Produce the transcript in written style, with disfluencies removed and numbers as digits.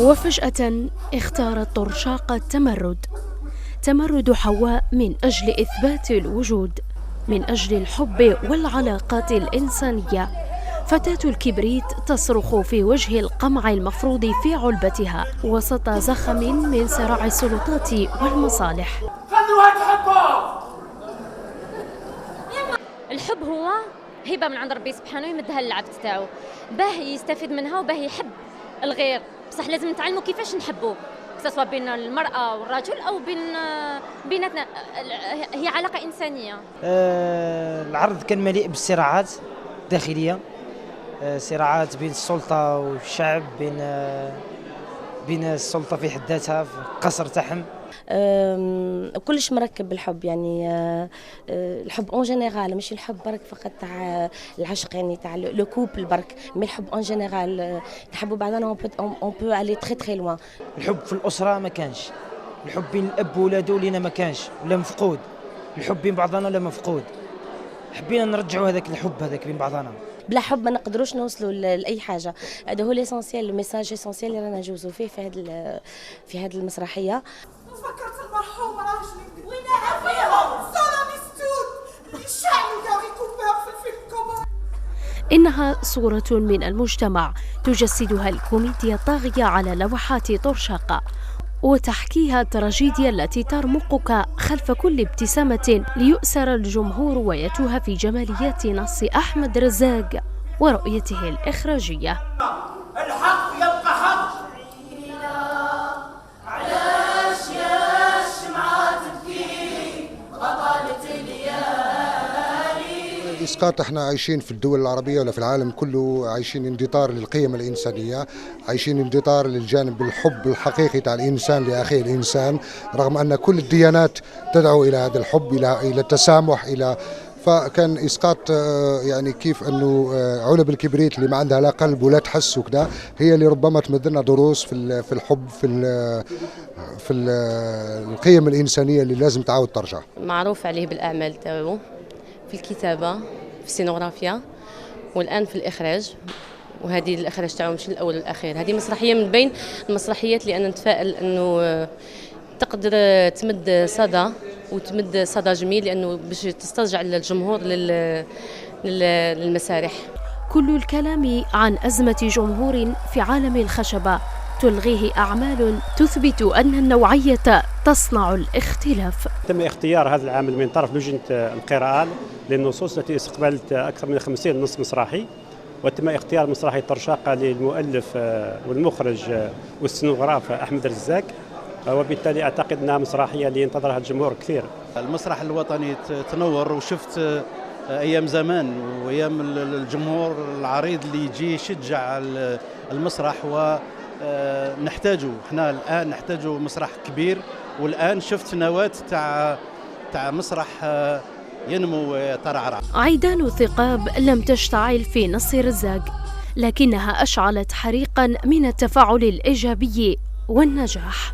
وفجأة اختارت طرشاق التمرد، تمرد حواء من أجل إثبات الوجود، من أجل الحب والعلاقات الإنسانية. فتاة الكبريت تصرخ في وجه القمع المفروض في علبتها وسط زخم من صراع السلطات والمصالح. الحب هو هبة من عند ربي سبحانه يمدها للعبد تاعو باه يستفيد منها وباه يحب الغير، بصح لازم نتعلموا كيفاش نحبوه، سواء بين المرأة والرجل أو بيناتنا، هي علاقة إنسانية. العرض كان مليء بالصراعات داخلية، صراعات بين السلطة والشعب، بين السلطة في حد ذاتها في قصر تحم. كلش مركب بالحب، يعني الحب اون جينيرال، ماشي الحب برك فقط تاع العشق، يعني تاع لو كوبل برك، مي الحب اون جينيرال نحبوا بعضنا، اون بو الي تري تري لوان. الحب في الأسرة ما كانش، الحب بين الأب وولاده لينا ما كانش ولا مفقود، الحب بين بعضنا ولا مفقود. حبينا نرجعوا هذاك الحب هذاك بين بعضنا. بلا حب ما نقدروش نوصلوا لاي حاجه. هذا هو ليسونسيال، الميساج اسونسيال اللي رانا نجوزوا فيه في هذه المسرحيه. فكرت المرحوم راجلي وينها فيهم سلامي ستود اللي شعلوا داري كوبر في الفيلم كوبر. إنها صورة من المجتمع تجسدها الكوميديا الطاغية على لوحات طرشاق، وتحكيها التراجيديا التي ترمقك خلف كل ابتسامة ليؤسر الجمهور ويتوه في جماليات نص أحمد رزاق ورؤيته الإخراجية. الحق يبقى حق. علاش يا شمعة تبكي بطلت الليالي. إسقاط احنا عايشين في الدول العربية ولا في العالم كله عايشين اندثار للقيم الإنسانية، عايشين اندثار للجانب الحب الحقيقي تاع الإنسان لأخيه الإنسان، رغم أن كل الديانات تدعو إلى هذا الحب، إلى التسامح، فكان إسقاط يعني كيف أنه علب الكبريت اللي ما عندها لا قلب ولا تحس وكذا هي اللي ربما تمدلنا دروس في الحب، في القيم الإنسانية اللي لازم تعاود ترجع. معروف عليه بالأعمال تاعو في الكتابة، في السينوغرافيا، والآن في الإخراج. وهذه الإخراج تاعو مش الأول والأخير، هذه مسرحية من بين المسرحيات اللي أنا نتفائل أنه تقدر تمد صدى وتمد صدى جميل، لأنه باش تسترجع الجمهور للمسارح. كل الكلام عن أزمة جمهور في عالم الخشبة تلغيه أعمال تثبت أن النوعية تصنع الاختلاف. تم اختيار هذا العمل من طرف لجنة القراءة للنصوص التي استقبلت أكثر من 50 نص مسرحي، وتم اختيار مسرحية طرشاق للمؤلف والمخرج والسينوغراف أحمد رزاق، وبالتالي أعتقد أنها مسرحية اللي ينتظرها الجمهور كثير. المسرح الوطني تنور، وشفت أيام زمان وأيام الجمهور العريض اللي يجي يشجع المسرح، ونحتاجه احنا الآن، نحتاجه مسرح كبير. والآن شفت نواة تاع مسرح ينمو ويترعرع. عيدان الثقاب لم تشتعل في نص رزاق، لكنها أشعلت حريقا من التفاعل الإيجابي والنجاح.